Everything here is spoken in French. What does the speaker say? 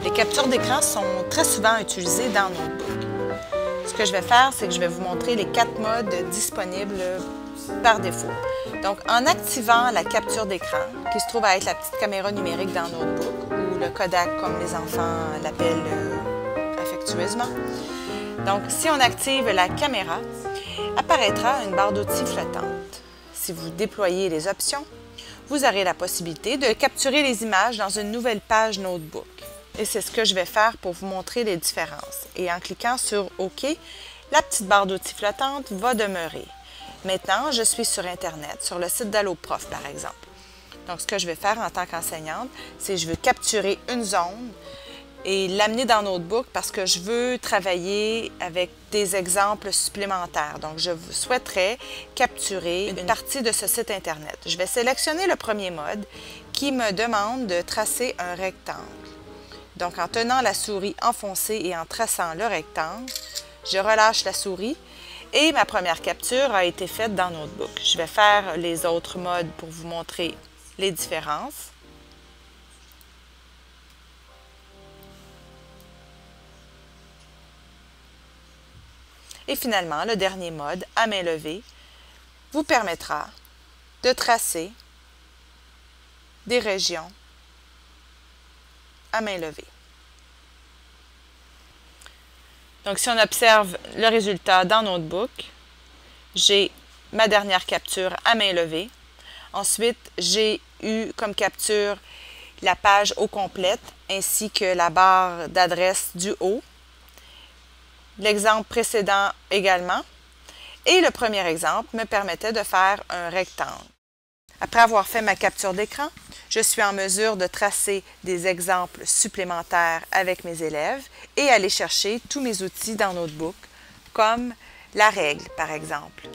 Les captures d'écran sont très souvent utilisées dans Notebook. Ce que je vais faire, c'est que je vais vous montrer les 4 modes disponibles par défaut. Donc, en activant la capture d'écran, qui se trouve à être la petite caméra numérique dans Notebook, ou le Kodak comme les enfants l'appellent affectueusement. Donc, si on active la caméra, apparaîtra une barre d'outils flottante. Si vous déployez les options, vous aurez la possibilité de capturer les images dans une nouvelle page Notebook. Et c'est ce que je vais faire pour vous montrer les différences. Et en cliquant sur OK, la petite barre d'outils flottante va demeurer. Maintenant, je suis sur Internet, sur le site d'Alloprof par exemple. Donc, ce que je vais faire en tant qu'enseignante, c'est que je veux capturer une zone et l'amener dans Notebook parce que je veux travailler avec des exemples supplémentaires. Donc, je souhaiterais capturer une partie de ce site Internet. Je vais sélectionner le premier mode qui me demande de tracer un rectangle. Donc, en tenant la souris enfoncée et en traçant le rectangle, je relâche la souris et ma première capture a été faite dans Notebook. Je vais faire les autres modes pour vous montrer les différences. Et finalement, le dernier mode, à main levée, vous permettra de tracer des régions à main levée. Donc, si on observe le résultat dans Notebook, j'ai ma dernière capture à main levée. Ensuite, j'ai eu comme capture la page au complète ainsi que la barre d'adresse du haut. L'exemple précédent également. Et le premier exemple me permettait de faire un rectangle. Après avoir fait ma capture d'écran, je suis en mesure de tracer des exemples supplémentaires avec mes élèves et aller chercher tous mes outils dans Notebook, comme la règle, par exemple.